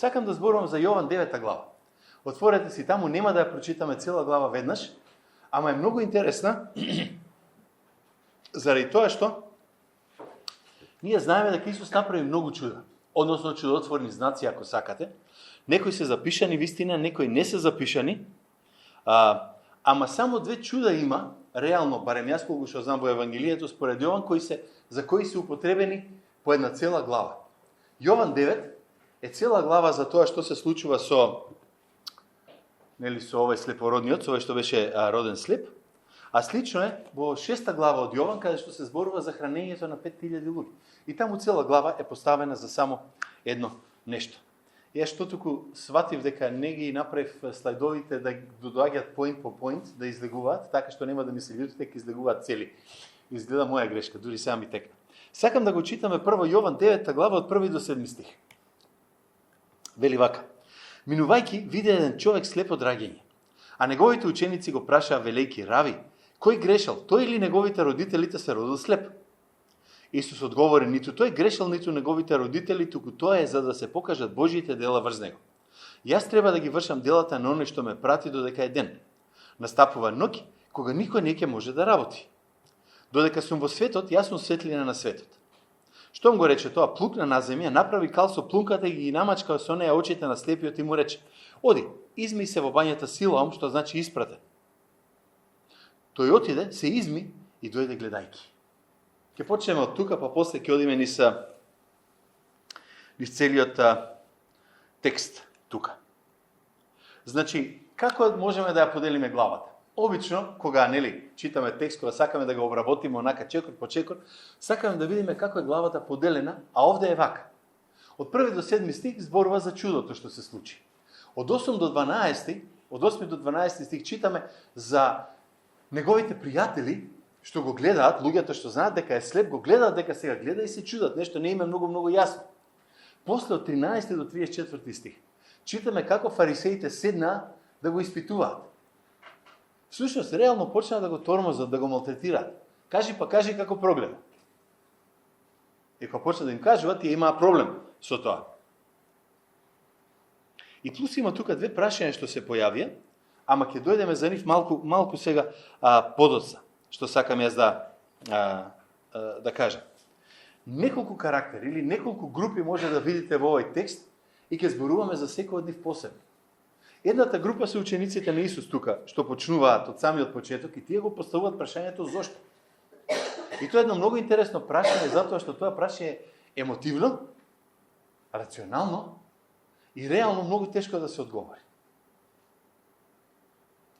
Сакам да зборувам за Јован 9 глава. Отворете си таму, нема да ја прочитаме цела глава веднаш, ама е многу интересна, заради тоа што ние знаеме дека Исус направи многу чуда, односно чудотворни знаци, ако сакате. Некои се запишани вистина, некои не се запишани, ама само 2 чуда има, реално, барем јас колку што знам во Евангелието, според Јован, за кои се употребени по една цела глава. Јован 9 е цела глава за тоа што се случува со овој слепородниот, со овој што беше роден слеп, а слично е во 6 глава од Јован, каде што се зборува за хранењето на 5000 луѓе. И таму цела глава е поставена за само едно нешто. Јас што туку сватив дека не ги направив слайдовите да доаѓаат поинт по поинт, да излегуваат, така што нема да ми се лутите дека излегуваат цели. Изгледа моја грешка, дури сега ми текна. Сакам да го читаме прво Јован 9 глава од 1 до 7 стих. Вели вака: Минувајќи виде еден човек слеп од раѓање, а неговите ученици го прашаа велејки: Рави, кој грешал, тој или неговите родителите се родил слеп? Исус одговори: ниту тој грешал, ниту неговите родители, туку тоа е за да се покажат Божјите дела врз него. Јас треба да ги вршам делата на оној што ме прати додека е ден. Настапува ноќ, кога никој не ќе може да работи. Додека сум во светот, јас сум светлина на светот. Штом го рече тоа, плукна на земја, направи кал со плунката и ги намачка со неја очите на слепиот и му рече: Оди, изми се во бањата Силоам, што значи испратен. Тој отиде, се изми и дојде гледајки. Ќе почнеме од тука, па после ќе одиме низ целиот текст тука. Значи, како можеме да ја поделиме главата? Обично, кога читаме текст, кога сакаме да го обработиме онака чекор по чекор, сакаме да видиме како е главата поделена, а овде е вака. Од 1 до 7 стих зборува за чудото што се случи. Од 8 до 12 стих читаме за неговите пријатели што го гледаат, луѓето што знаат дека е слеп, го гледаат дека сега гледа и се чудат, нешто не им е многу јасно. После од 13 до 34 стих читаме како фарисеите седнаа да го испитуваат. Всушност, реално почнаа да го тормозат, да го малтретираат. Кажи како прогледа. И кога почна да им кажуваат, тие имаа проблем со тоа. И плюс има тука 2 прашања што се појавија, ама ќе дојдеме за нив малку сега подоцна, што сакам јас да кажам. Неколку карактери или неколку групи може да видите во овој текст и ќе зборуваме за секој од нив посебно. Едната група се учениците на Исус тука, што почнуваат од самиот почеток и тие го поставуваат прашањето зошто. И тоа е едно многу интересно прашање, затоа што тоа прашање е емотивно, рационално и реално многу тешко да се одговори.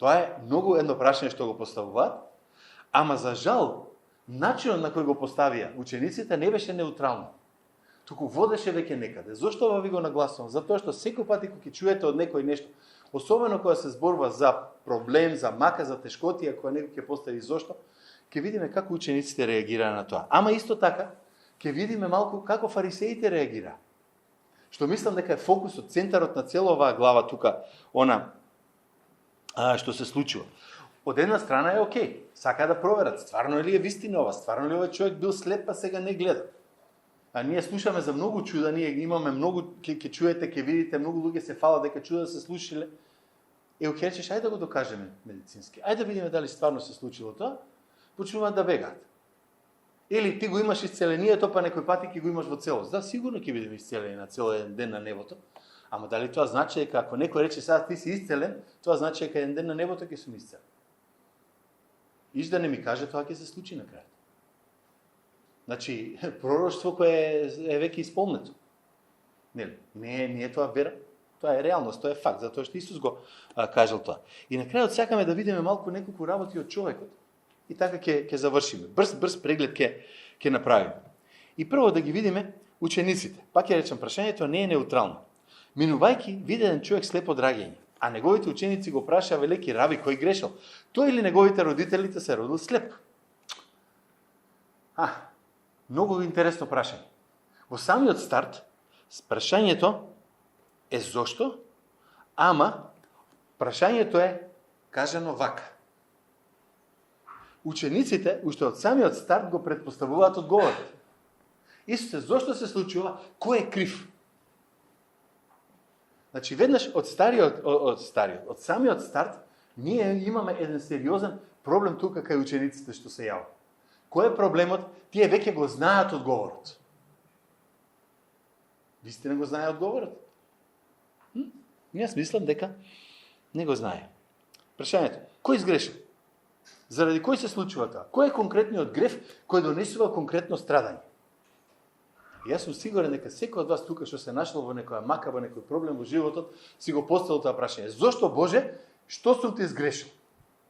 Тоа е многу едно прашање што го поставуваат, ама за жал, начинот на кој го поставија учениците не беше неутрално. Туку водеше веќе некаде. Зошто ова ви го нагласувам? Затоа што секој пат кога ќе чуете од некој нешто, особено кога се зборува за проблем, за мака, за тешкотија, кога некој ќе постави зошто, ќе видиме како учениците реагираа на тоа. Ама исто така, ќе видиме малку како фарисеите реагираа. Што мислам дека е фокусот, центарот на цела оваа глава тука, што се случува. Од една страна е окей, сака да проверат, стварно ли е вистина ова, стварно ли овој човек бил слеп, па сега не гледа. А ние слушаме за многу чуда, ние имаме многу, ќе чуете, ќе видите, многу луѓе се фала дека чуда се случиле. Ќе речеш, ајде да го докажеме медицински. Ајде да видиме дали стварно се случило тоа. Почнуваат да бегаат. Или ти го имаш исцелението, па некој пати ќе го имаш во целост. Да, сигурно ќе бидеме исцелени на цел еден ден на небото. Ама дали тоа значи дека ако некој рече сега ти си исцелен, тоа значи дека еден ден на небото ќе сум исцелен. Иш да не ми каже тоа ќе се случи на крајот. Значи, пророштво кое е веќе исполнето. Не е тоа вера, тоа е реалност, тоа е факт, затоа што Исус го кажал тоа. И на крајот сакаме да видиме малку неколку работи од човекот. И така ќе завршиме. Брз преглед ќе направиме. И прво да ги видиме учениците. Пак ќе речам, прашањето не е неутрално. Минувајќи виде еден човек слеп од раѓање, а неговите ученици го прашаа велики: Рави, кој грешал? Тој или неговите родителите се родил слеп? Многу интересно прашање. Во самиот старт, прашањето е зошто, ама прашањето е кажано вака. Учениците, уште од самиот старт, го предпоставуваат одговорот. Исусе, зошто се случува? Кој е крив? Значи, веднаш од самиот старт, ние имаме еден сериозен проблем тука кај учениците што се јавува. Кој е проблемот? Тие веќе го знаат одговорот. Вистина го знае одговорот? Јас мислам дека не го знае. Прашањето, кој изгрешил? Заради кој се случува тоа? Кој е конкретниот греф кој донесува конкретно страдање? Јас сум сигурен дека секој од вас тука што се нашол во некоја мака, во некој проблем во животот, си го поставил тоа прашање. Зошто, Боже, што сум ти изгрешил?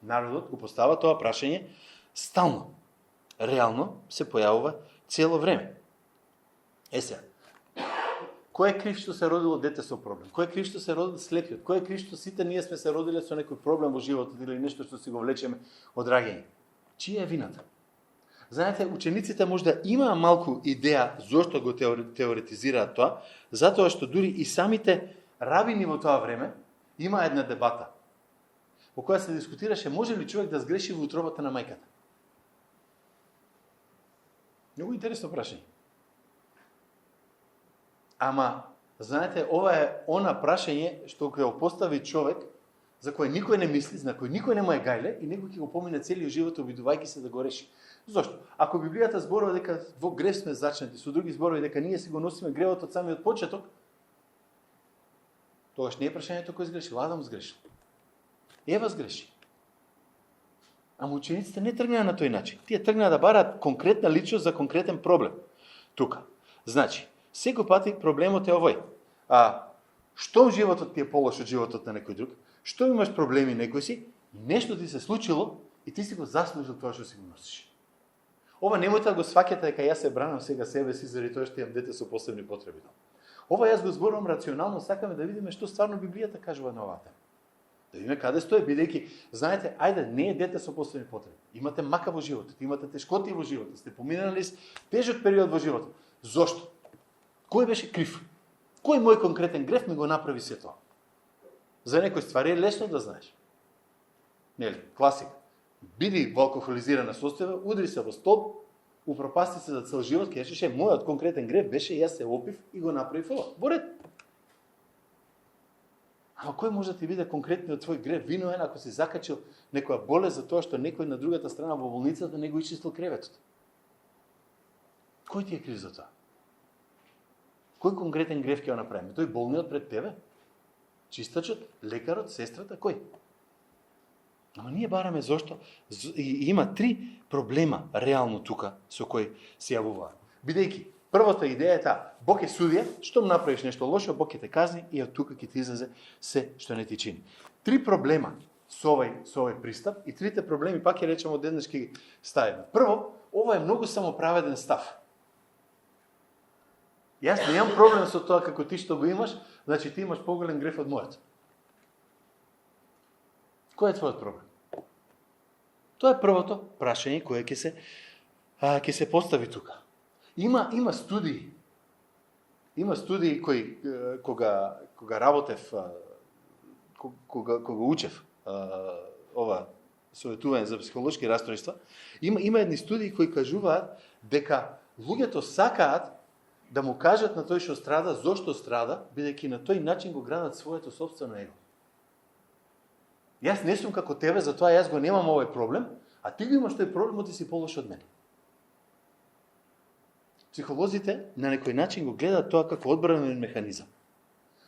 Народот го постава тоа прашање стално. Реално се појавува цело време. Сега, кој е крив што се родило дете со проблем? Кој е крив што се родил слепиот? Кој е крив што сите ние сме се родиле со некој проблем во животот или нешто што си го влечеме од раѓање? Чија е вината? Знаете, учениците можда имаа малку идеја зошто го теоретизираат тоа, затоа што дури и самите рабини во тоа време има една дебата во која се дискутираше може ли човек да сгреши во утробата на мајката. Многу интересно прашање. Ама, знаете, ова е она прашање што ќе го постави човек за кој никој не мисли, за кој никој не му е гајле и некој ќе го помине целиот живот обидувајќи се да го реши. Зошто? Ако Библијата зборува дека во грев сме зачнати, со други зборови дека ние си го носиме гревот од самиот почеток, тогаш не е прашањето кој сгрешил, Адам сгрешил. Ева сгреши. Ама учениците не тргнаа на тој начин. Тие тргнаа да бараат конкретна личност за конкретен проблем. Тука. Значи, секој пати проблемот е овој. Што животот ти е полош од животот на некој друг? Што имаш проблеми некој си? Нешто ти се случило и ти си го заслужил тоа што си го носиш. Ова немојте да го сваќате дека јас се бранам сега себе си заради тоа што имам дете со посебни потреби. Ова јас го зборувам рационално, сакаме да видиме што стварно Библијата кажува на оваа тема. Да видиме каде стои, бидејќи, знаете, ајде, не е дете со посебни потреби. Имате мака во животот, имате тешкоти во животот, сте поминали тежок период во животот. Зошто? Кој беше крив? Кој мој конкретен греф ми го направи се тоа? За некои ствари е лесно да знаеш. Нели, класика. Биди во алкохолизирана состојба, удри се во столб, упропасти се за цел живот, ке речеше, мојот конкретен греф беше јас се опив и го направив ова. Во ред. Ама кој може да ти биде конкретниот твој греф виновен ако си закачил некоја болест за тоа што некој на другата страна во болницата не го исчистил креветот? Кој ти е крив за тоа? Кој конкретен греф ќе го направиме? Тој болниот пред тебе? Чистачот, лекарот, сестрата, кој? Ама ние бараме зошто? И има 3 проблема реално тука со кои се јавуваат. Бидејќи, првата идеја е таа, Бог е судија, штом направиш нешто лошо, Бог ќе те казни и од тука ќе ти излезе се што не ти чини. 3 проблема со овој пристап и 3 проблеми пак ќе речеме одеднаш ќе ги ставиме. Прво, ова е многу самоправеден став. Јас немам проблем со тоа како ти што го имаш, значи ти имаш поголем греф од мојот. Кој е твојот проблем? Тоа е првото прашање кое ќе се постави тука. Има студии. Има студии кои кога работев, кога учев ова советување за психолошки расстройства, има едни студии кои кажуваат дека луѓето сакаат да му кажат на тој што страда зошто страда, бидејќи на тој начин го градат своето сопствено его. Јас не сум како тебе, затоа јас го немам овој проблем, а ти го имаш тој проблем, ти си полош од мене. Психолозите на некој начин го гледаат тоа како одбранен механизам.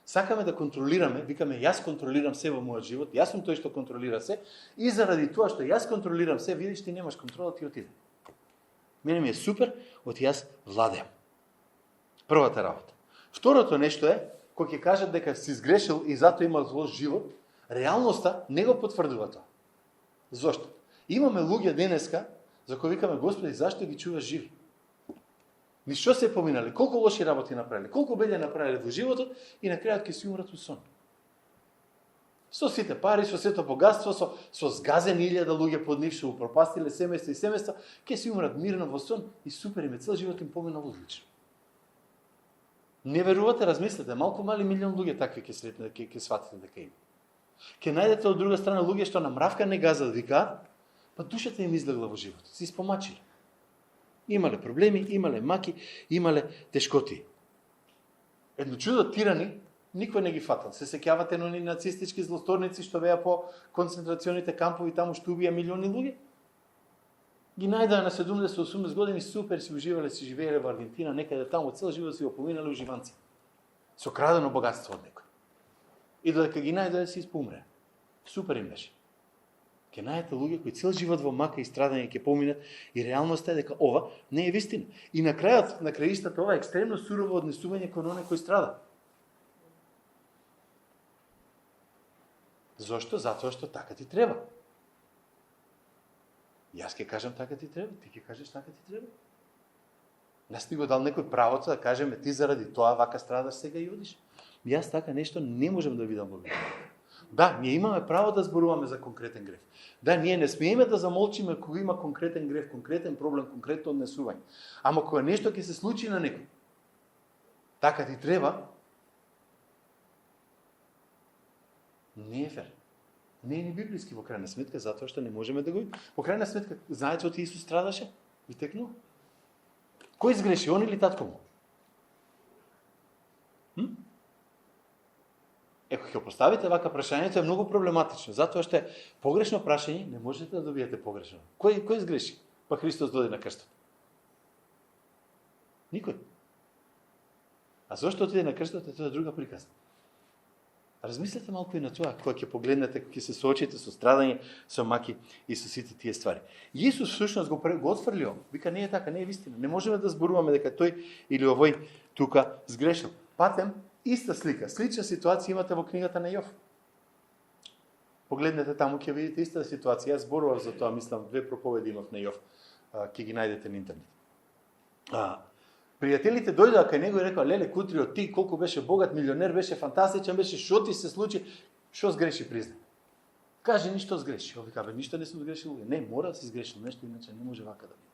Сакаме да контролираме, викаме јас контролирам се во мојот живот, јас сум тој што контролира се и заради тоа што јас контролирам се, видиш ти немаш контрола, ти отиде. Мене ми е супер, од јас владеам. Првата работа. Второто нешто е, кој ќе кажат дека си сгрешил и затоа имаш лош живот, реалноста не го потврдува тоа. Зошто? Имаме луѓе денеска за кои викаме Господи, зашто ги чуваш живи? Ни што се поминали, колку лоши работи направиле, колку беде направиле во животот и на крајот ќе си умрат у сон. Со сите пари, со сето богатство, со згазени 1000 луѓе под нив што упропастиле семејства и семејства, ќе си умрат мирно во сон и супер им е цел живот им поминал одлично. Не верувате, размислете, малку мали милион луѓе такви ќе сретнете, ќе сватите дека има. Ќе најдете од друга страна луѓе што на мравка не газат, викаат, па душата им излегла во животот, се испомачиле. Имале проблеми, имале маки, имале тешкоти. Едно чудо тирани никој не ги фатал. Се сеќавате на оние нацистички злосторници што беа по концентрационите кампови таму што убија милиони луѓе? Ги најдаа на 70-80 години, супер си уживале, си живееле во Аргентина, некаде таму цел живот си го поминале уживанци. Со крадено богатство од некој. И додека ги најдоа се испумре. Супер им беше. Ке најдете луѓе кои цел живот во мака и страдање ќе поминат и реалноста е дека ова не е вистина. И на крајот, на краистата, ова е екстремно сурово однесување кон оној кој страда. Зошто? Затоа што така ти треба. Јас ќе кажам така ти треба, ти ќе кажеш така ти треба. Нас ти го дал некој правото да кажеме ти заради тоа вака страдаш сега и одиш. Јас така нешто не можам да видам во Библијата. Да, ние имаме право да зборуваме за конкретен греф. Да, ние не смееме да замолчиме кога има конкретен греф, конкретен проблем, конкретно однесување. Ама кога нешто ќе се случи на некој, така ти треба, не е фер. Не е ни библиски во крајна сметка, затоа што не можеме да го... Во крајна сметка, знаете од Исус страдаше? Ви текнува? Кој изгреши, он или татко му? Ако ќе поставите вака прашањето е многу проблематично, затоа што е погрешно прашање, не можете да добиете погрешно. Кој изгреши? Па Христос дојде на крстот. Никој. А зошто отиде на крстот е тоа друга приказна. Размислете малку и на тоа, кога ќе погледнете, кога ќе се соочите со страдање, со маки и со сите тие ствари. Исус всушност го отфрлио. Вика, не е така, не е вистина. Не можеме да зборуваме дека тој или овој тука сгрешил. Патем, иста слика, слична ситуација имате во книгата на Јов. Погледнете таму, ќе видите иста ситуација. Јас зборував за тоа, мислам, 2 проповеди имав на Јов. Ќе ги најдете на интернет. Пријателите дојдоа кај него и рекоа: "Леле, Кутрио, ти колку беше богат, милионер, беше фантастичен, беше, што ти се случи? Што сгреши, призна?" Каже, ништо сгреши. Ови кабе, ништо не сум сгрешил. Не, мора да си сгрешил нешто, иначе не може вака да биде.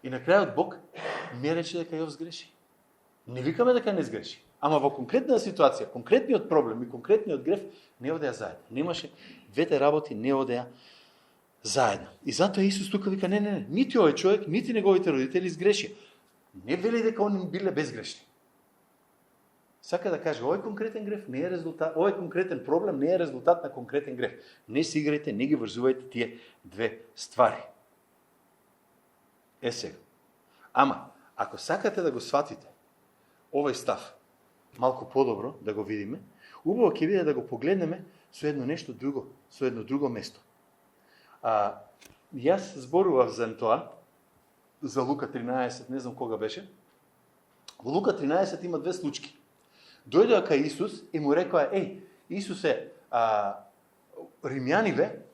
И на крајот Бог не рече дека Јов сгреши. Не викаме дека не сгреши. Ама во конкретна ситуација, конкретниот проблем и конкретниот греф не одеа заедно. Немаше, двете работи не одеа заедно. И затоа Исус тука вика: не, нити овој човек, нити неговите родители сгрешија. Не вели дека они биле безгрешни. Сака да каже, овој конкретен греф не е резултат, овој конкретен проблем не е резултат на конкретен греф. Не си играјте, не ги врзувајте тие две ствари. Е сега. Ама, ако сакате да го сватите овој став малку подобро, да го видиме, убаво ќе биде да го погледнеме со едно нешто друго, со едно друго место. Јас зборував за тоа, за Лука 13, не знам кога беше. Во Лука 13 има 2 случки. Дојдоа кај Исус и му рекоа: Исусе, римјаниве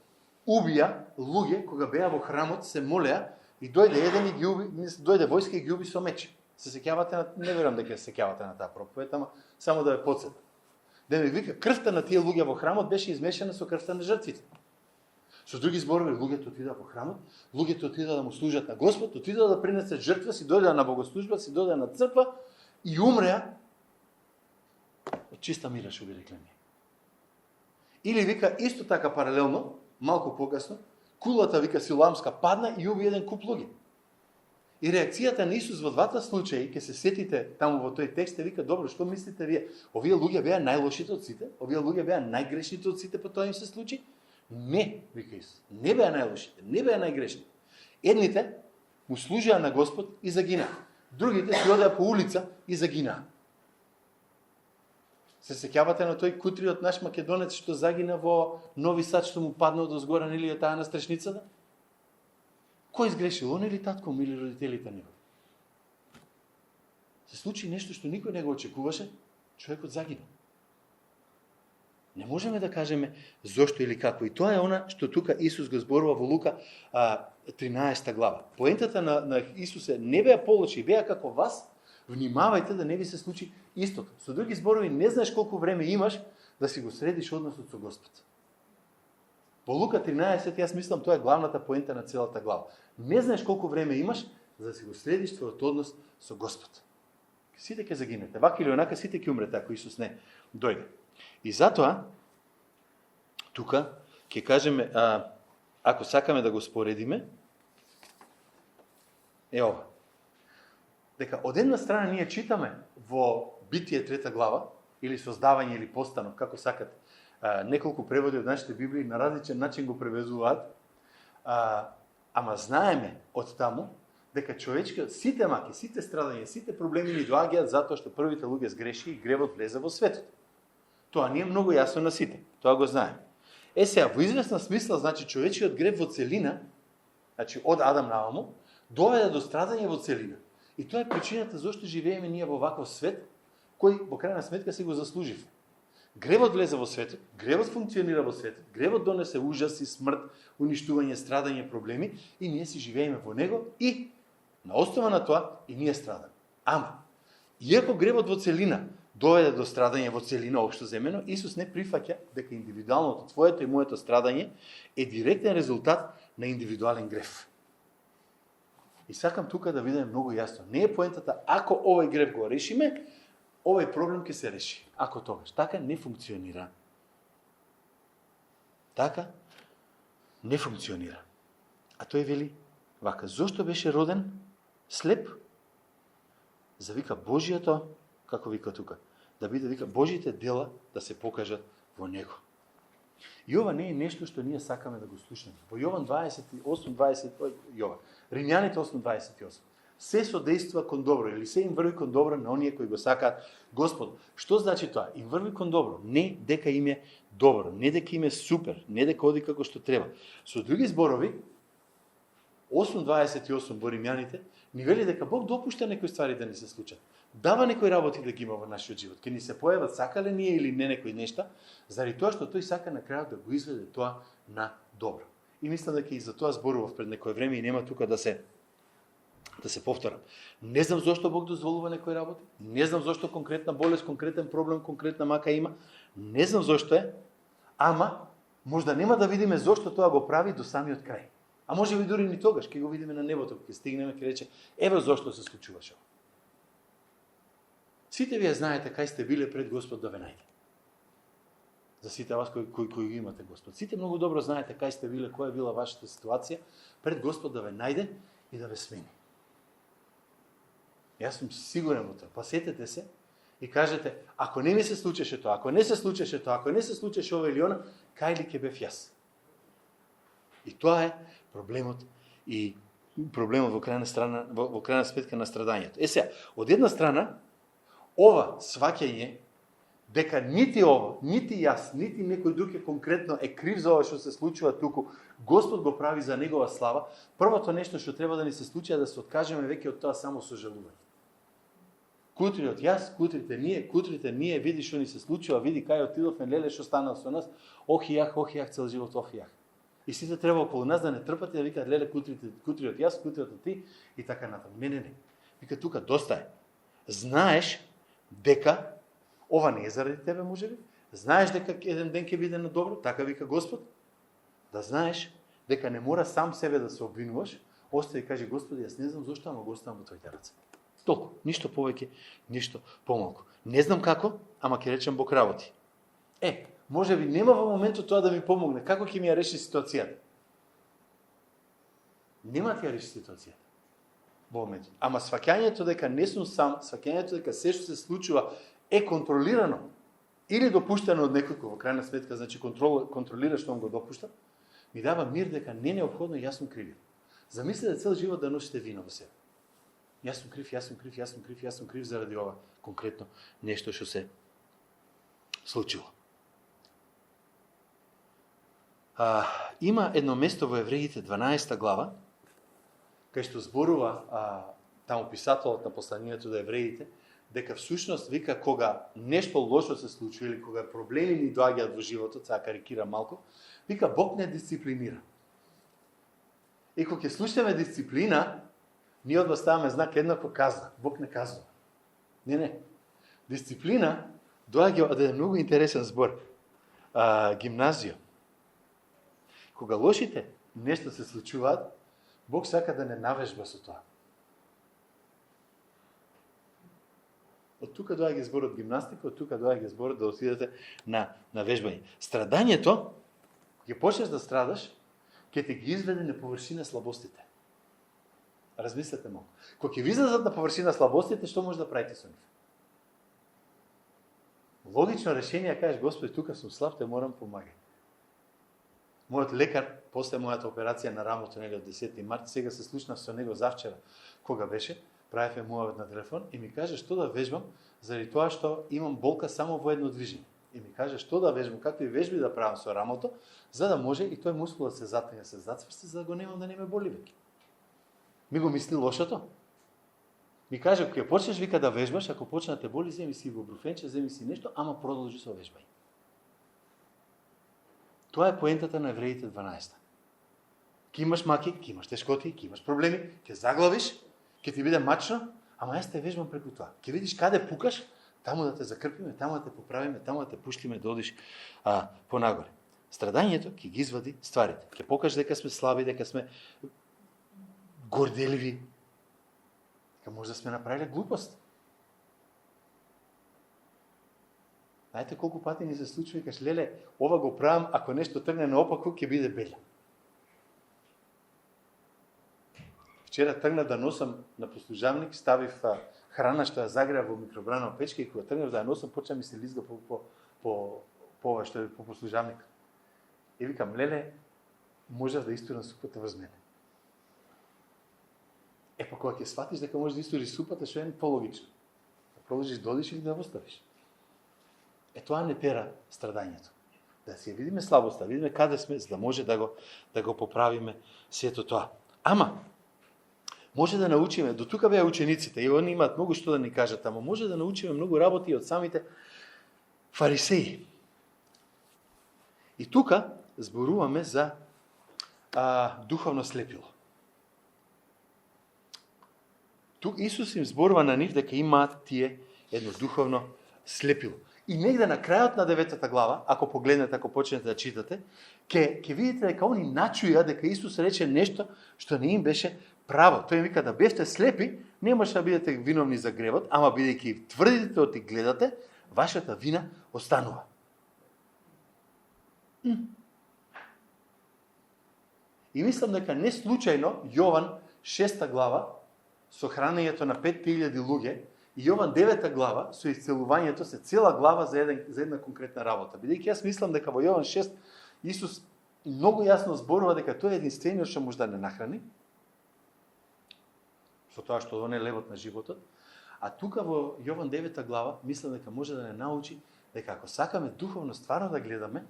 убија луѓе кога беа во храмот, се молеа, и дојде еден и ги уби, дојде војска и ги уби со меч. Се сеќавате на, не верувам дека се сеќавате на таа проповед, ама само да ве потсетам. Да ми вика, крвта на тие луѓе во храмот беше измешана со крвта на жртвите. Со други зборови, луѓето отидоа во храмот, луѓето отидоа да му служат на Господ, отидоа да принесат жртва, си дојдоа на богослужба, си дојдоа на црква и умреа од чиста мира, што би рекле ние. Или вика исто така паралелно, малку покасно, кулата вика Силоамска падна и уби еден куп луѓе. И реакцијата на Исус во двата случаи, ќе се сетите таму во тој текст, вика: "Добро, што мислите вие? Овие луѓе беа најлошите од сите, овие луѓе беа најгрешните од сите, па тоа им се случи?" Не, вика Исус, не беа најлошите, не беа најгрешните. Едните му служеа на Господ и загинаа. Другите си одеа по улица и загинаа. Се сеќавате на тој Кутриот наш македонец што загина во Нови Сад, што му падна од озгора, нели е таа на стрешницата? Кој изгрешил, он или татко му или родителите негови? Се случи нешто што никој не го очекуваше, човекот загина. Не можеме да кажеме зошто или како. И тоа е она што тука Исус го зборува во Лука 13 глава. Поентата на Исусе не беа полоши, беа како вас, внимавајте да не ви се случи истото. Со други зборови, не знаеш колку време имаш да си го средиш односот со Господ. Во Лука 13, јас мислам, тоа е главната поента на целата глава. Не знаеш колку време имаш за да си го средиш твојот однос со Господ. Сите ќе загинете. Вака или онака сите ќе умрете ако Исус не дојде. И затоа, тука, ќе кажеме, ако сакаме да го споредиме, е ова. Дека од една страна ние читаме во Битие 3 глава или создавање или постанок, како сакате. Неколку преводи од нашите Библии на различен начин го превезуваат. Ама знаеме од таму дека човечкиот сите маки, сите страдања, сите проблеми ни доаѓаат затоа што првите луѓе сгреши и гревот влезе во светот. Тоа не е многу јасно на сите. Тоа го знаеме. Сега, во известна смисла, значи човечкиот грев во целина, значи од Адам наваму, доведе до страдање во целина. И тоа е причината зашто живееме ние во ваков свет, кој во крајна сметка си го заслуживме. Гревот влезе во светот, гревот функционира во светот, гревот донесе ужаси, смрт, уништување, страдање, проблеми и ние си живееме во него и на основа на тоа и ние страдаме. Ама, иако гревот во целина доведе до страдање во целина општо земено, Исус не прифаќа дека индивидуалното, твоето и моето страдање е директен резултат на индивидуален грев. И сакам тука да видиме многу јасно. Не е поентата, ако овој грев го решиме, овој проблем ќе се реши. Ако тогаш. Така не функционира. Така не функционира. А тој вели вака, зошто беше роден слеп? Завика Божијето, како вика тука, да биде вика Божите дела да се покажат во него. И ова не е нешто што ние сакаме да го слушнеме. Во Јован 28:20, Римјаните 8:28. Се содейства кон добро, или се им врви кон добро на оние кои го сакаат Господ. Што значи тоа? Им врви кон добро. Не дека им е добро, не дека им е супер, не дека оди како што треба. Со други зборови, 8:28 во Римјаните, ни вели дека Бог допушта некои ствари да ни се случат. Дава некои работи да ги има во нашиот живот. Ке ни се појават, сакале ние или не некои нешта, заради тоа што тој сака на крајот да го изведе тоа на добро. И мислам дека и за тоа зборував пред некој време и нема тука да се повторам. Не знам зошто Бог дозволува некои работи, не знам зошто конкретна болест, конкретен проблем, конкретна мака има, не знам зошто е, ама можда нема да видиме зошто тоа го прави до самиот крај. А може би дури ни тогаш, ќе го видиме на небото, ќе стигнеме, ќе рече, еве зошто се случуваше. Сите вие знаете кај сте биле пред Господ да ве најде. За сите вас кои имате Господ. Сите многу добро знаете кај сте биле, која е била вашата ситуација пред Господ да ве најде и да ве смени. Јас сум сигурен во тоа. Па сетете се и кажете, ако не ми се случеше тоа, ако не се случеше тоа, ако не се случеше ова или она, кај ли ќе бев јас? И тоа е проблемот и проблемот во крајна сметка на страдањето. Сега, од една страна, ова сваќање дека нити ова, нити јас, нити некој друг е конкретно е крив за ова што се случува туку, Господ го прави за негова слава, првото нешто што треба да ни се случи е да се откажеме веќе од тоа само сожалување. Кутриот јас, кутрите ние, види што ни се случува, види кај отидовме, леле што станал со нас, ох и јах, цел живот, ох и јах. И сите треба околу нас да не трпат и да викаат, леле, кутриот јас, кутриот ти, и така натаму. Не. Вика, тука доста е. Знаеш дека ова не е заради тебе, можеби. Знаеш дека еден ден ќе биде на добро, така вика Господ. Да знаеш дека не мора сам себе да се обвинуваш, остави и кажи, Господи, јас не знам зошто, ама го оставам во твоите раце. Толку, ништо повеќе, ништо помалку. Не знам како, ама ќе речем Бог работи. Може би нема во моментот тоа да ми помогне. Како ќе ми ја реши ситуацијата? Нема ќе ја реши ситуацијата. Во моментот. Ама сваќањето дека не сум сам, сваќањето дека се што се случува е контролирано или допуштено од некој кој во крајна сметка, значи контролира што он го допушта, ми дава мир дека не е неопходно јас сум крив. Замислете цел живот да носите вина во себе. Јас сум крив заради ова конкретно нешто што се случило. Има едно место во Евреите 12 глава, кај што зборува таму писателот на посланието до евреите, дека всушност вика кога нешто лошо се случува или кога проблеми ни доаѓаат во животот, сега карикирам малку, вика Бог не дисциплинира. И кога ќе слушаме дисциплина, ние од вас ставаме знак еднакво казна. Бог не казва. Не. Дисциплина доаѓа од еден многу интересен збор. Гимназија. Кога лошите нешто се случуваат, Бог сака да не навежба со тоа. Од тука доаѓа зборот гимнастика, од тука доаѓа зборот да отидете на вежбање. Страдањето, ќе почнеш да страдаш, ќе те ги изведе на површина слабостите. Размислете малку. Кога ќе ви излезат на површина слабостите, што може да правите со нив? Логично решение кажеш, Господи, тука сум слаб, те морам помагај. Мојот лекар, после мојата операција на рамото, нели од 10 март, сега се слушнав со него завчера, кога беше, правевме муавет на телефон и ми каже што да вежбам, заради тоа што имам болка само во едно движење. И ми каже што да вежбам, какви вежби да правам со рамото, за да може и тој мускул да се затегне, се зацврсти, за да го немам да не ме боли веќе. Ми го мисли лошото. Ми каже, кога почнеш вика да вежбаш, ако почне да те боли, земи си ибупрофенче, земи си нешто, ама продолжи со вежбање. Тоа е поентата на Евреите 12. Ке имаш маки, ке имаш тешкоти, ке имаш проблеми, ке заглавиш, ке ти биде мачно, ама јас те вежбам преку тоа. Ке видиш каде пукаш, таму да те закрпиме, таму да те поправиме, таму да те пуштиме да одиш понагоре. Страдањето ќе ги извади стварите. Ќе покаже дека сме слаби, дека сме горделиви, дека може да сме направиле глупост. Знаете колку пати ни се случува и кажеш, леле, ова го правам, ако нешто тргне наопаку, ќе биде белја. Вчера тргнав да носам на послужавник, ставив храна што ја загреа во микробранова печка и кога тргнав да ја носам, почна ми се лизга по послужавник. И викам, леле, можев да истурам супата врз мене. Па кога ќе сватиш дека можеш да истуриш супата, што е пологично. Да продолжиш да одиш или да оставиш. Тоа не тера страдањето. Да си ја видиме слабоста, видиме каде сме, за да може да го поправиме сето тоа. Ама, може да научиме, до тука беа учениците, и они имаат многу што да ни кажат, ама може да научиме многу работи од самите фарисеи. И тука зборуваме за духовно слепило. Тук Исус им зборува на нив дека имаат тие едно духовно слепило. И негде на крајот на 9 глава, ако погледнете, ако почнете да читате, ќе видите дека они начуја дека Исус рече нешто што не им беше право. Тој им вика да бевте слепи, немаше да бидете виновни за гревот, ама бидејќи тврдите оти гледате, вашата вина останува. И мислам дека не случајно Јован 6 глава со хранењето на 5000 луѓе и Јован 9 глава со исцелувањето се цела глава за една конкретна работа. Бидејќи јас мислам дека во Јован 6 Исус многу јасно зборува дека тој е единствениот што може да не нахрани, со тоа што он е левот на животот, а тука во Јован 9 глава мислам дека може да не научи дека ако сакаме духовно стварно да гледаме,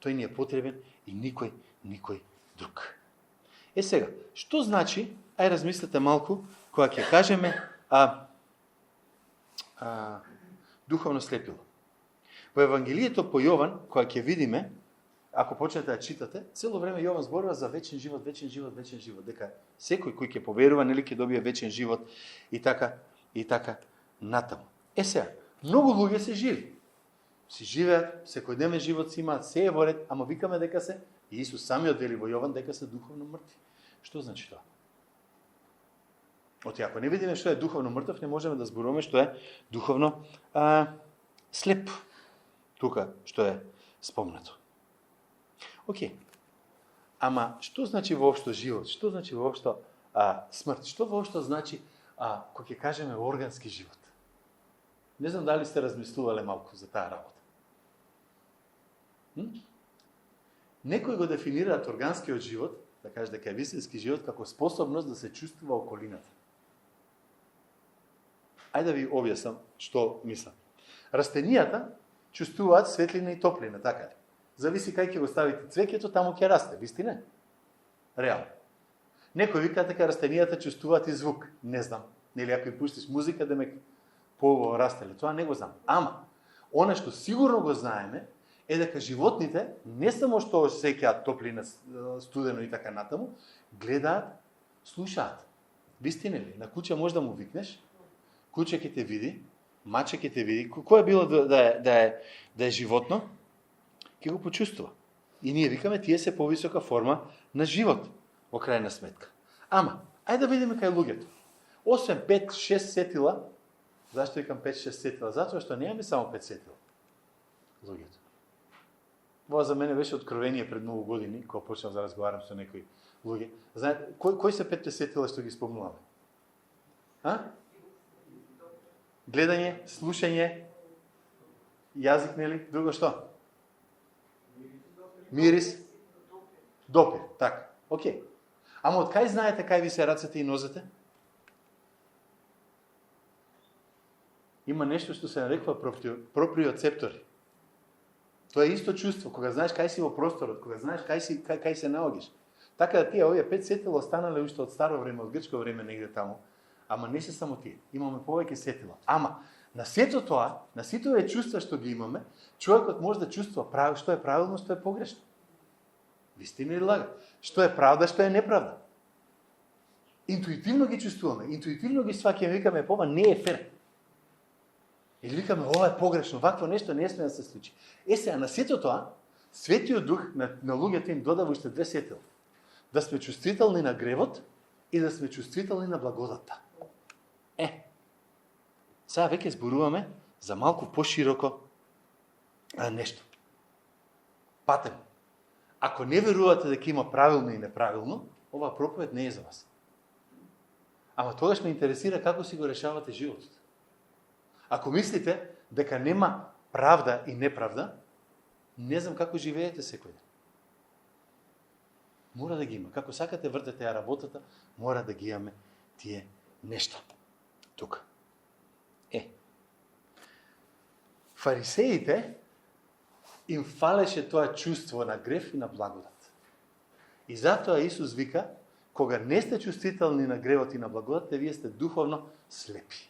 тој ни е потребен и никој друг. Сега, што значи, ај размислете малку, кога ќе кажеме духовно слепило. Во Евангелието по Јован, кога ќе видиме, ако почнете да читате, цело време Јован зборува за вечен живот, дека секој кој ќе поверува, нели ќе добие вечен живот и така натаму. Сега, многу луѓе се живи. Си живеат, секојдневен живот си имаат, се е во ред, ама викаме дека се, и Исус самиот вели во Јован дека се духовно мртви. Што значи тоа? Оти, ако не видиме што е духовно мртв, не можеме да зборуваме што е духовно слеп. Тука што е спомнато. Океј. Ама што значи воопшто живот? Што значи воопшто смрт? Што воопшто значи кога ќе кажеме органски живот? Не знам дали сте размислувале малку за таа работа. Некои го дефинираат органскиот живот, да кажа дека е вистински живот, како способност да се чувствува околината. Ајде да ви објаснам што мислам. Растенијата чувствуваат светлина и топлина, така ли? Зависи кај ќе го ставите цвеќето, таму ќе расте, вистина? Реално. Некои викаат дека растенијата чувствуваат и звук. Не знам. Нели ако им пуштиш музика, демек поубаво растеле. Тоа не го знам. Ама, она што сигурно го знаеме, е дека животните не само што сеќаат топлина, студено и така натаму, гледаат, слушаат. Вистина ли? На куче може да му викнеш, куче ќе те види, маче ќе те види, кој е било да е животно, ќе го почувствува. И ние викаме, тие се повисока форма на живот, во крајна сметка. Ама, ајде да видиме кај луѓето. Освен 5-6 сетила, зашто викам 5-6 сетила? Затоа што немаме само 5 сетила. Луѓето. Ова за мене беше откровение пред многу години, кога почнав да разговарам со некои луѓе. Знаете, кои се 5 сетила што ги спомнуваме? Гледање, слушање, Јазик, нели? Друго што? Мирис? Допир, така. Океј. Ама од кај знаете кај ви се рацете и нозете? Има нешто што се нарекува проприоцептори. Тоа е исто чувство, кога знаеш кај си во просторот, кога знаеш кај се наоѓаш. Така да тие овие 5 сетила останале уште од старо време, од грчко време негде таму. Ама не се само тие. Имаме повеќе сетила. Ама на сето тоа, на сите овие чувства што ги имаме, човекот може да чувствува што е правилно, што е погрешно. Вистина или лага? Што е правда, што е неправда? Интуитивно ги чувствуваме, интуитивно ги сваќаме, викаме, ова не е фер. Или викаме, ова е погрешно, вакво нешто не сме да се случи. Сега, на сето тоа, Светиот Дух на луѓето им додава уште 2 сетила. Да сме чувствителни на гревот и да сме чувствителни на благодата. Сега веќе зборуваме за малку пошироко нешто. Патем. Ако не верувате дека има правилно и неправилно, оваа проповед не е за вас. Ама тогаш ме интересира како си го решавате животот. Ако мислите дека нема правда и неправда, не знам како живеете секој ден. Мора да ги има. Како сакате вртете ја работата, мора да ги имаме тие нешта. Тука. Фарисеите им фалеше тоа чувство на грев и на благодат. И затоа Исус вика, кога не сте чувствителни на гревот и на благодат, вие сте духовно слепи.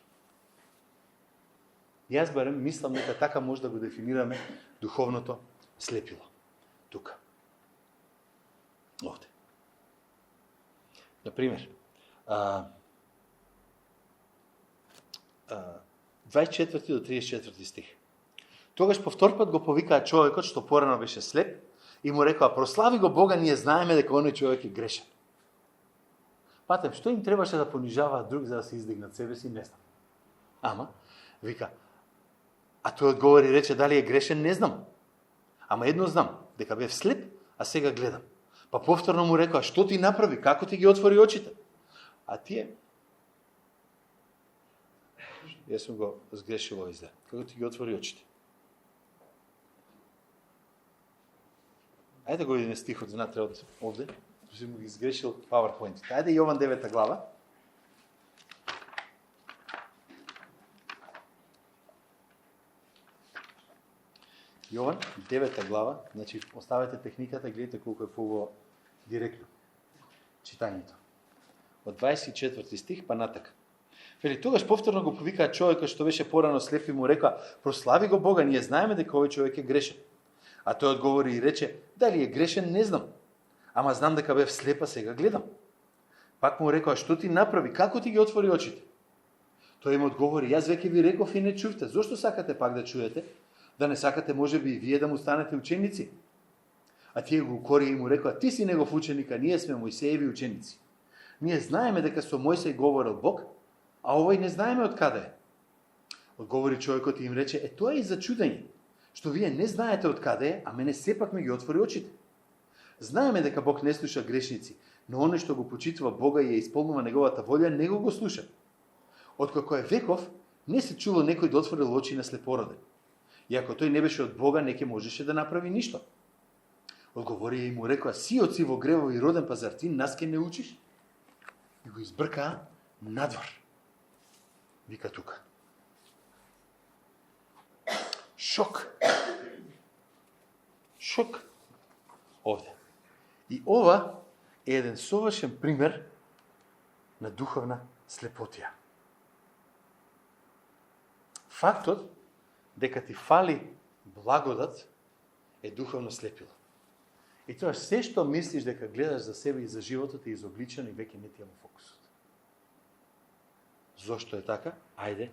Јас барем мислам дека така може да го дефинираме духовното слепило. Тука. Овде. Например, 24 до 34 стих. Тогаш по втор пат го повикаа човекот што порано беше слеп и му рекоа: прослави го Бога, ние знаеме дека оној човек е грешен. Патем, што им требаше да понижаваат друг за да се издигнат себе си, не знам. Ама, вика, а тој одговори и рече: дали е грешен, не знам. Ама едно знам, дека бев слеп, а сега гледам. Па повторно му рекоа: што ти направи, како ти ги отвори очите? А тие, јас сум го сгрешил овој зде. Како ти ги отвори очите? Ајде го видиме стихот внатре од овде. Сум ги сгрешил PowerPoint. Ајде Јован 9 глава. Јован 9 глава. Значи, оставете техниката, гледате колку е поубаво директно читањето. Од 24 стих па натака. Вели, тогаш повторно го повикаа човекот што беше порано слеп и му рекоа: прослави го Бога, ние знаеме дека овој човек е грешен. А тој одговори и рече: дали е грешен, не знам. Ама знам дека бев слепа, сега гледам. Пак му рекоа: што ти направи, како ти ги отвори очите? Тој им одговори: јас веќе ви реков и не чувте. Зошто сакате пак да чуете? Да не сакате можеби и вие да му станете ученици? А тие го укорија и му рекоа: ти си негов ученик, а ние сме Мојсееви ученици. Ние знаеме дека со Мојсеј говорел Бог, а овој не знаеме од каде е. Одговори човекот и им рече: тоа е и за чудење, што вие не знаете од каде е, а мене сепак ме ги отвори очите. Знаеме дека Бог не слуша грешници, но оној што го почитува Бога и ја исполнува неговата волја, него го слуша. Откако е веков, не се чуло некој да отворил очи на слепороден. И ако тој не беше од Бога, не ќе можеше да направи ништо. Одговори и му рекоа: сиот си во гревови роден, па зар ти нас ке не учиш? И го избркаа надвор. Вика тука. Шок. Шок. Овде. И ова е еден совршен пример на духовна слепотија. Фактот дека ти фали благодат е духовно слепило. И тоа се што мислиш дека гледаш за себе и за животот е изобличено и веќе не ти е во фокусот. Зошто е така? Ајде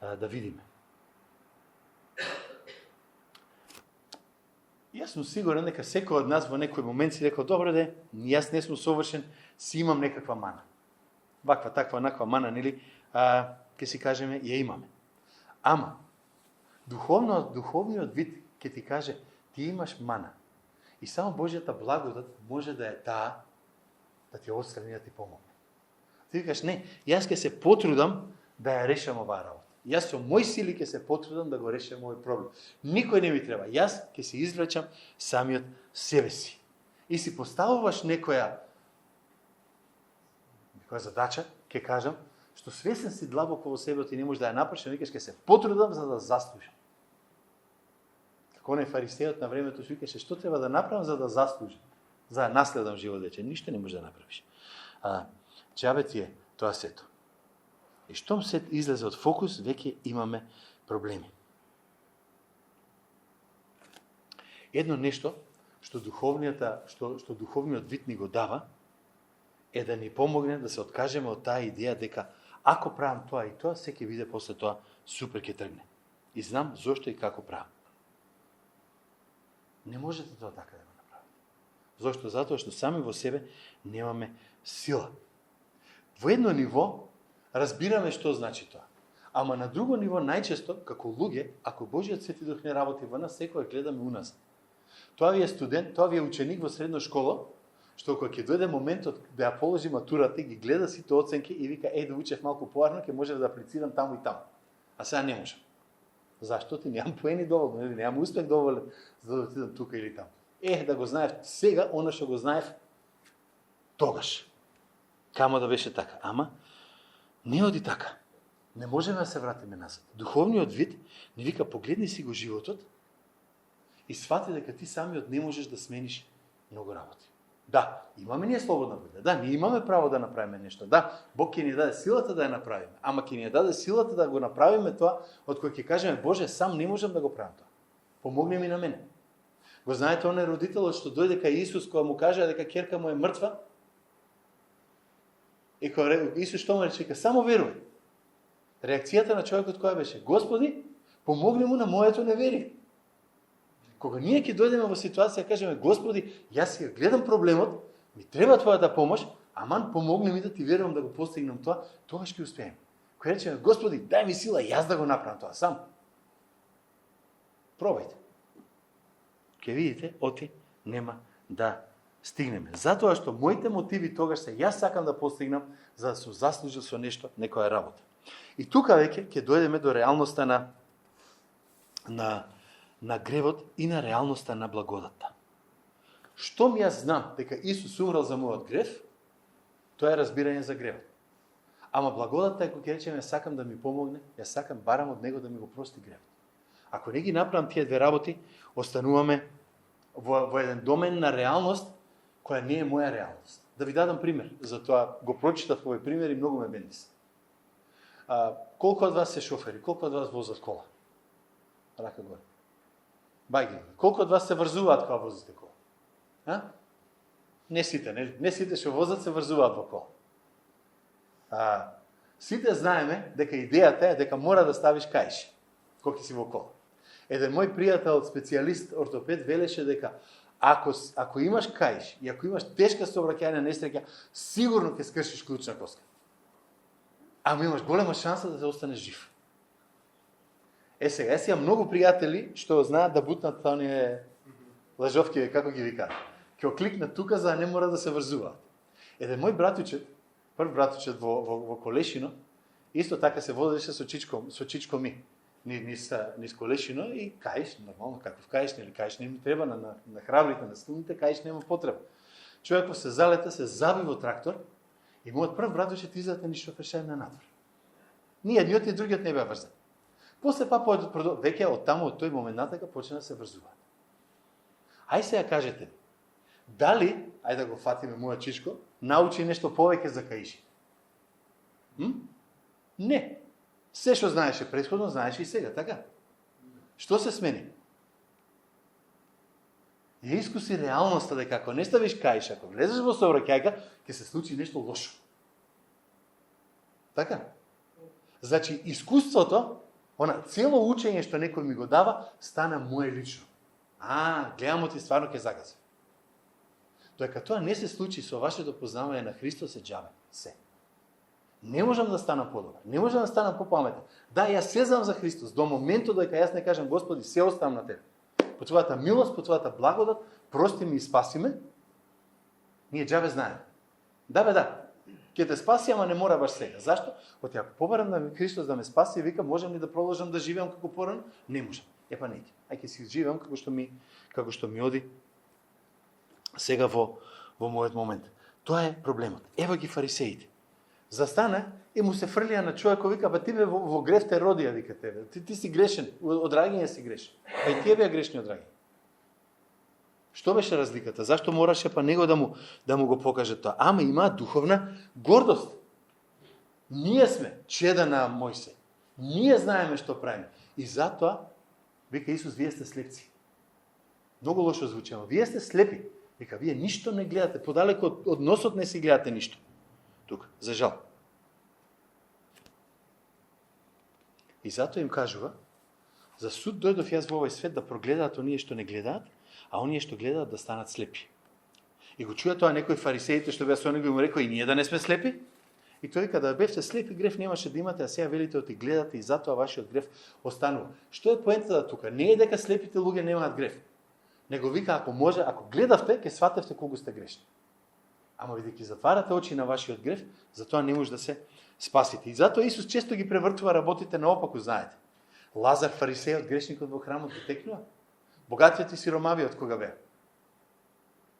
да видиме. Јас сум сигурен дека секој од нас во некој момент си рекол: добро де, јас не сум совршен, си имам некаква мана. Ваква, таква, наква мана, нели, ќе си кажеме, ја имаме. Ама, духовниот вид ќе ти каже: ти имаш мана. И само Божјата благодат може да е таа да ти отстрани, да ти помогне. Ти викаш: не, јас ќе се потрудам да ја решам оваа работа. Јас со мои сили ќе се потрудам да го решам мој проблем. Никој не ми треба. Јас ќе се извлечам самиот себе си. И си поставуваш некоја задача, ќе кажам, што свесен си длабоко во себе ти не можеш да ја направиш, викаш ќе се потрудам за да заслужам. Како оној фарисеот на времето што викаше што треба да направам за да заслужам, за да наследам живот вечен. Ништо не можеш да направиш. Џабе ти е тоа сето. И штом се излезе од фокус, веќе имаме проблеми. Едно нешто што духовниот вид ни го дава е да ни помогне да се откажеме од таа идеја дека ако правам тоа и тоа, се ќе биде после тоа супер ќе тргне. И знам зошто и како правам. Не можете тоа така да го направите. Зошто? Затоа што сами во себе немаме сила. Во едно ниво разбираме што значи тоа. Ама на друго ниво најчесто, како луѓе, ако Божиот Свети Дух не работи во нас, секој гледаме уназад. Тоа ви е студент, тоа ви е ученик во средна школа, што кога ќе дојде моментот да ја положи матурата, ги гледа сите оценки и вика, да учев малку поарно, ќе може да аплицирам таму и таму. А сега не можам. Зашто ти немам поени доволно, немам успех доволен за да отидам тука или таму. Да го знаев сега, она што го знаев тогаш. Камо да беше така. Ама не оди така. Не можеме да се вратиме назад. Духовниот вид ни вика, погледни си го животот и свати дека ти самиот не можеш да смениш многу работи. Да, имаме ние слободна воља. Да, ние имаме право да направиме нешто. Да, Бог ќе ни даде силата да ја направиме. Ама ќе ни даде силата да го направиме тоа, од кој ќе кажеме, Боже, сам не можам да го правам тоа. Помогни ми на мене. Го знаете оној родителот што дојде кај Исус кога му кажа дека ќерка му е мртва? И кога Исус што му рече, само верувај. Реакцијата на човекот која беше? Господи, помогни му на моето неверие. Кога ние ќе дојдеме во ситуација, кажеме, Господи, јас ја гледам проблемот, ми треба твојата помош, аман помогни ми да ти верувам да го постигнам тоа, тогаш ќе успеем. Кога речеме, Господи, дај ми сила јас да го направам тоа сам. Пробајте. Ќе видите, оти нема да стигнеме. Затоа што моите мотиви тогаш се јас сакам да постигнам за да сум заслужил со нешто, некоја работа. И тука веќе ќе дојдеме до реалноста на гревот и на реалноста на благодата. Штом јас знам дека Исус умрал за мојот грев, тоа е разбирање за гревот. Ама благодата е кога ќе речеме сакам да ми помогне, јас сакам барам од него да ми го прости гревот. Ако не ги направам тие две работи, остануваме во еден домен на реалност која не е моја реалност. Да ви дадам пример, затоа го прочитав овој пример и многу ме бендиса. Колку од вас се шофери, колку од вас возат кола? Рака горе. Бајги, колку од вас се врзуваат кога возите кола? Не сите, не сите што возат се врзуваат во кола. Сите знаеме дека идејата е дека мора да ставиш каиш кога си во кола. Еден мој пријател, специјалист, ортопед, велеше дека ако имаш каиш и ако имаш тешка сообраќајна несреќа, сигурно ќе скршиш клучна коска. Ама имаш голема шанса да се останеш жив. Сега, јас имам многу пријатели што знаат да бутнат оние лажовки, како ги викаат. Ќе окликнат тука за да не мора да се врзуваат. Еден мој братучет, прв братучет во Колешино, исто така се возеше со чичко ми. Низ Колешино и каиш, нормално, каков каиш, нели каиш не ми треба на храбрите, на силните, каиш нема потреба. Човекот се залета, се заби во трактор и мојот прв братучет излета ништо фршај на надвор. Ни едниот и другиот не беа врзани. После веќе од таму, од тој момент натака, почна да се врзуваат. Ај сега кажете, дали, ај да го фатиме моја чичко, научи нешто повеќе за каиши? Не. Се што знаеше претходно, знаеше и сега, така? Што се смени? Ја искуси реалноста дека ако не ставиш каиш, ако влезеш во сообраќајка, ќе се случи нешто лошо. Така? Значи, искуството, цело учење што некој ми го дава, стана моje лично. Гледам ти стварно ќе загази. Додека тоа не се случи со вашето познавање на Христос е џабе. Се. Не можам да станам подобар, не можам да станам попаметен. Да, јас се знам за Христос, до моментот дека јас не кажам, Господи, се оставам на Тебе. По Твојата милост, по Твојата благодат, прости ми и спаси ме, ние џабе знаеме. Да, Ќе те спаси, ама не мора баш сега. Зашто? Оти ако побарам на Христос да ме спаси, вика, можам ли да продолжам да живеам како порано? Не можам. Епа не. Ај ќе си живеам како што ми оди сега во мојот момент. Тоа е проблемот. Ево ги фарисеите. Застана и му се фрлија на човекот, вика, па ти бе во грев те родија, вика тебе. Ти си грешен, од раѓање си грешен. Па и тие беа грешни од раѓање. Што беше разликата? Зашто мораше па него да му го покаже тоа? Ама има духовна гордост. Ние сме чеда на Мојсей. Ние знаеме што правиме. И затоа, вика Исус, вие сте слепци. Многу лошо звучи, ама вие сте слепи. Вика, вие ништо не гледате, подалеку од носот не си гледате ништо. Тука, за жал. И затоа им кажува, за суд дојдов јас во овој свет да прогледаат оние што не гледаат, а оние што гледаат да станат слепи. И го чуја тоа некои фарисеите што беа со него и му рекоа, и ние да не сме слепи? И тој вика, да бевте слепи, греф немаше да имате, а сега велите оти гледате и затоа вашиот греф останува. Што е поентата тука? Не е дека слепите луѓе немаат греф. Него вика, ако може, ако гледавте, ќе сватевте колку сте грешни. Ама бидејќи затварате очи на вашиот греф, затоа не може да се спасите. И затоа Исус често ги превртува работите наопаку, знаете. Лазар, фарисејот, грешникот во храмот го текнува. Богатиот и сиромавиот кога беа.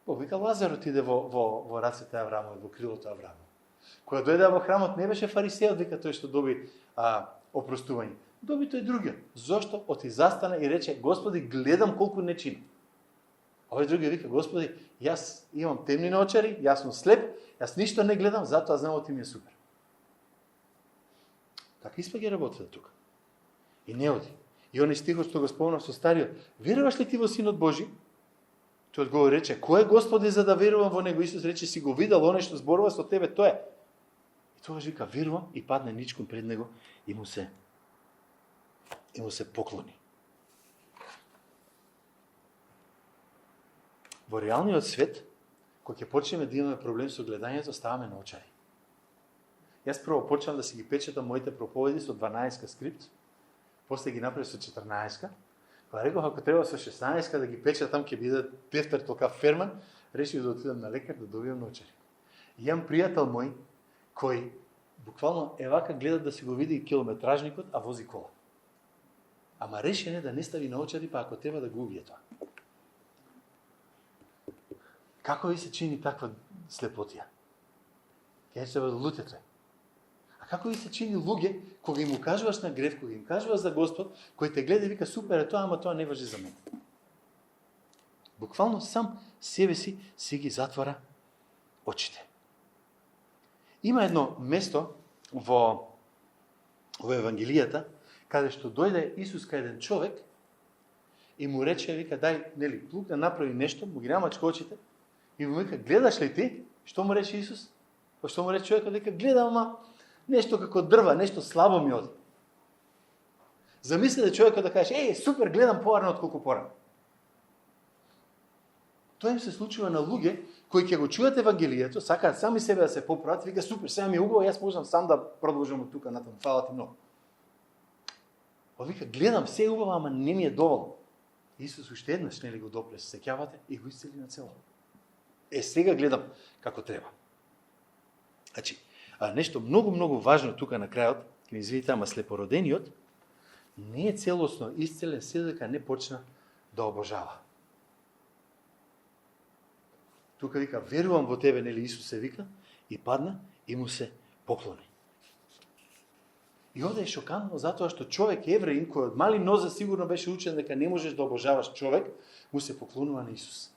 Бог вика, Лазар отиде во рацете Аврамови, во крилото Аврамови. Кога дојде во храмот не беше фарисејот, вика тој што доби опростување. Доби тој другиот. Зошто? Оти застана и рече, Господи, гледам колку не чинам. Овој другиот вика, Господи, јас имам темни наочари, јас сум слеп, јас ништо не гледам, затоа знам оти ми е супер. Така испаѓа работата тука. И не оди. И оној стихот што го спомнав со стариот, веруваш ли ти во Синот Божи? Тој одговори рече, кој е Господи за да верувам во него? Исус рече, си го видел оној што зборува со тебе, тоа е. И тогаш вика, верувам, и падне ничком пред него и му се поклони. Во реалниот свет, кога ќе почнеме да имаме проблем со гледањето, ставаме наочари. Јас прво почнав да си ги печатам моите проповеди со 12 скрипт, после ги направив со 14. Па реков, ако треба со 16 да ги печатам, ќе биде тефтер толка ферман, решив да отидам на лекар да добијам наочари. И имам пријател мој кој буквално вака гледа да си го види километражникот, а вози кола. Ама решен е да не стави наочари, па ако треба да го убие тоа. Како ви се чини таква слепотија? Ќе се луѓе тој. А како ви се чини луѓе кога им кажуваш на грев, кога им кажуваш за Господ, кој те гледа и вика супер е тоа, ама тоа не важи за мене. Буквално сам себе си ги затвара очите. Има едно место во Евангелијата каде што дојде Исус кај еден човек и му рече, вика, дај, нели, плуг да направи нешто, му ги намачка очите и му вика, гледаш ли ти? Што му рече Исус? Па што му рече човекот? Вика, гледам, ама нешто како дрва, нешто слабо ми оди. Замисли да човекот да каже, супер, гледам порано отколку порано. Тоа им се случува на луѓе кои ќе го чујат Евангелието, сакаат сами себе да се поправат, вика супер, сега ми е убаво, јас можам сам да продолжам од тука натаму, фала ти многу. Вика, гледам, се е убаво, ама не ми е доволно. Исус уште еднаш нели го допле, се сеќавате и го исцели на цело. Сега гледам како треба. Значи, нешто многу важно тука на крајот, ќе ми извините, ама слепородениот не е целосно исцелен се дека не почна да обожава. Тука вика, верувам во тебе, нели Исус се вика, и падна и му се поклони. И овде е шокантно затоа што човек евреин, кој од мали нозе сигурно беше учен дека не можеш да обожаваш човек, му се поклонува на Исус.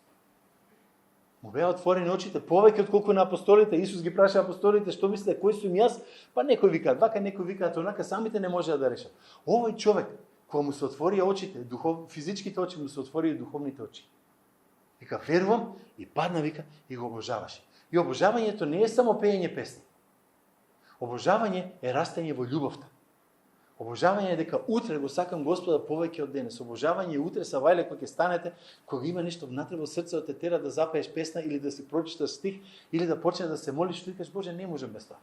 Му беа отворени очите повеќе отколку на апостолите. Исус ги праша апостолите, што мислите, кој сум јас? Па некој викаат вака, некој викаат онака, самите не можеа да решат. Овој човек, кога му се отворија очите, физичките очи му се отворија духовните очи. Вика, верувам, и падна, вика, и го обожаваше. И обожавањето не е само пеење песни. Обожавање е растење во љубовта. Обожавање е дека утре го сакам Господа повеќе од денес. Обожавање е утре са вајле кога ќе станете, кога има нешто внатре во срцето те тера да запееш песна или да си прочиташ стих или да почнеш да се молиш, што викаш, Боже, не можам без тоа.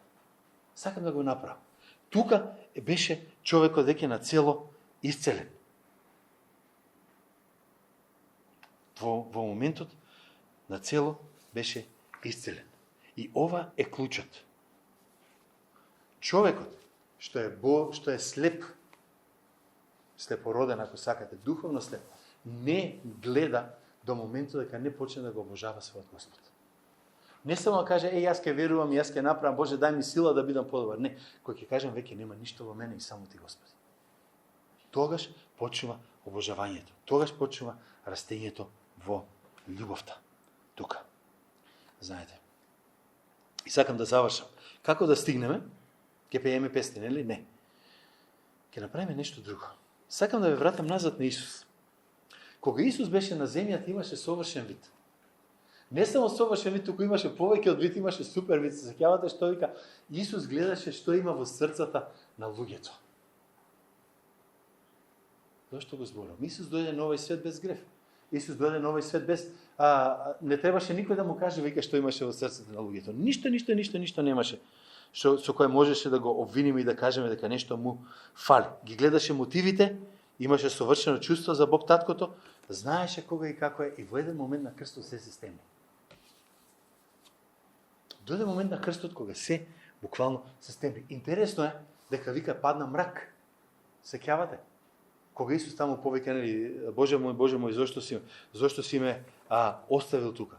Сакам да го направам. Тука беше човекот веќе на цело исцелен. Во моментот на цело беше исцелен. И ова е клучот. Човекот што е слеп, слепороден, ако сакате, духовно слеп, не гледа до моментот дека не почне да го обожава својот Господ. Не само да каже, јас ќе верувам, јас ќе направам, Боже, дај ми сила да бидам подобар. Не, кој ќе кажам, веќе нема ништо во мене и само ти, Господи. Тогаш почнува обожавањето. Тогаш почнува растењето во љубовта. Тука. Знаете. И сакам да завршам. Како да стигнеме? Ќе пееме песни, нели? Не. Ќе направиме нешто друго. Сакам да ве вратам назад на Исус. Кога Исус беше на земјата, имаше совршен вид. Не само совршен вид, туку имаше повеќе од вид, имаше супер вид. Се сеќавате што вика? Исус гледаше што има во срцата на луѓето. Зошто го зборам? Исус дојде на овој свет без греф. Исус дојде на овој свет без... не требаше никој да му каже вика што имаше во срцата на луѓето. Ништо немаше. Со кое можеше да го обвиниме и да кажеме дека нешто му фали. Ги гледаше мотивите, имаше совршено чувство за Бог Таткото, знаеше кога и како е, и во еден момент на крстот се системи. Дојде момент на крстот кога се буквално се стемни. Интересно е дека вика падна мрак. Сеќавате? Кога Исус таму повеќе, нели, Боже мој, зошто си ме оставил тука?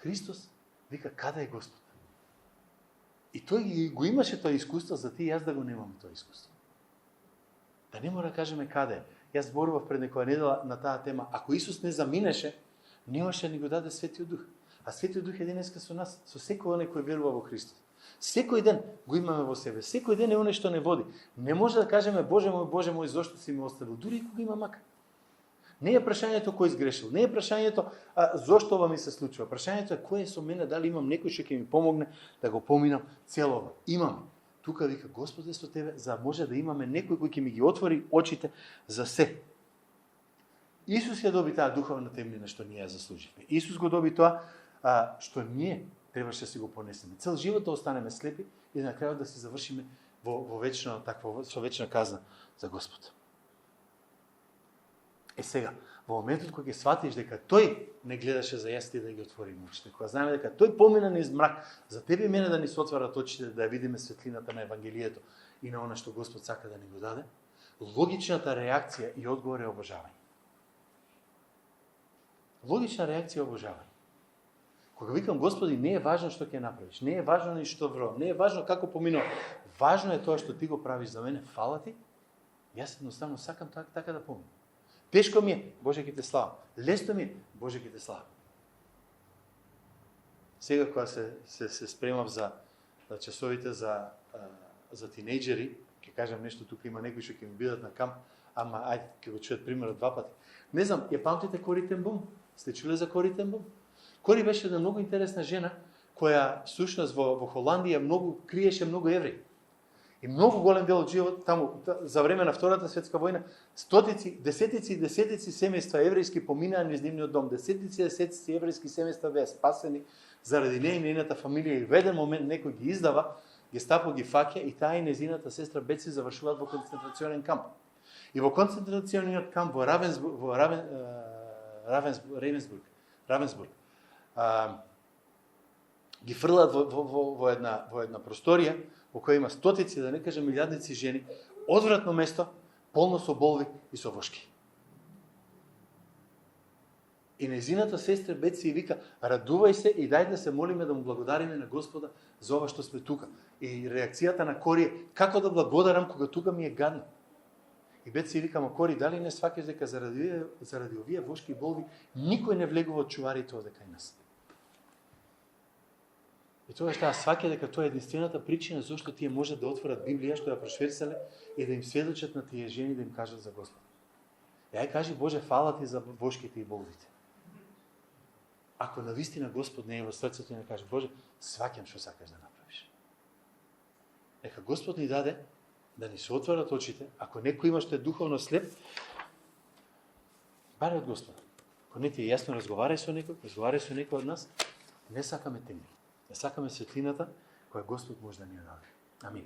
Христос вика, каде е Господ? И тој го имаше тоа искуство, за ти и јас да го немаме тоа искуство. Да не мора да кажеме каде е. Јас зборував пред некоја недела на таа тема. Ако Исус не заминеше, немаше да ни го даде Светиот Дух. А Светиот Дух е денеска со нас, со секој оној кој верува во Христос. Секој ден го имаме во себе. Секој ден е оној што не води. Не може да кажеме, Боже мој, зошто си ме оставил? Дури и кога има мака. Не е прашањето кој изгрешил, не е прашањето зошто ова ми се случува. Прашањето е кој е со мене, дали имам некој што ќе ми помогне да го поминам цело ова. Имаме. Тука вика Господ е со тебе, за може да имаме некој кој ќе ми ги отвори очите за се. Исус ја доби таа духовна темнина што ние ја заслуживме. Исус го доби тоа што ние требаше да си го понесеме. Цел живот да останеме слепи и на крајот да си завршиме во вечно со вечна казна за Господ. Сега, во моментот кога ќе сватиш дека тој не гледаше за јас, ти да ги отвори очите, кога знаеме дека тој помина низ мрак, за тебе и мене да ни се отварат очите, да ја видиме светлината на Евангелието и на она што Господ сака да ни го даде, логичната реакција и одговор е обожавање. Логична реакција е обожавање. Кога викам Господи, не е важно што ќе направиш, не е важно ни што врвам, не е важно како поминувам, важно е тоа што ти го правиш за мене, фала ти, јас едноставно сакам така да поминам. Тешко ми е, Боже ќе те славам. Лесно ми е, Боже ќе те славам. Сега кога се спремав за часовите за тинејџери, ќе кажам нешто, тука има некои што ќе ми бидат на камп, ама ајде, ќе го чујат примерот два пати. Не знам, ја памтите Кори Тен Бум? Сте чуле за Кори Тен Бум? Кори беше една многу интересна жена, која сушност во Холандија криеше многу евреи. И многу голем дел од живот таму за време на Втората светска војна, десетици семејства еврејски поминаа низ нивниот дом. Десетици еврејски семејства беа спасени заради неја и нејната фамилија. И во еден момент некој ги издава, Гестапо ги фаќа и таа и незината сестра Беци завршуваат во концентрационен камп. И во концентрациониот камп во Равенсбург ги фрлаат во една просторија во која има стотици, да не кажем милијадници жени, одвратно место, полно со болви и со вошки. И незината сестра Беци и вика, радувај се и дај да се молиме да му благодариме на Господа за ова што сме тука. И реакцијата на Кори е, како да благодарам кога тука ми е гадно. И Беци вика, ма Кори, дали не сваќаш дека заради овие вошки и болви никој не влегува од чувариите од дека нас? И тогаш таа сваќа дека тоа е единствената причина зашто тие можат да отворат Библија што ја прошверцале и да им сведочат на тие жени да им кажат за Господ. Ја кажи Боже, фала ти за вошките и болвите. Ако навистина Господ не е во срцето и не каже Боже, сваќам што сакаш да направиш. Нека Господ ни даде да ни се отворат очите, ако некој има што е духовно слеп, баре од Господа. Ако не ти е јасно, разговарај со некој од нас, не сакаме темни. Не сакаме светлината која Господ може да ни ја даде. Амин.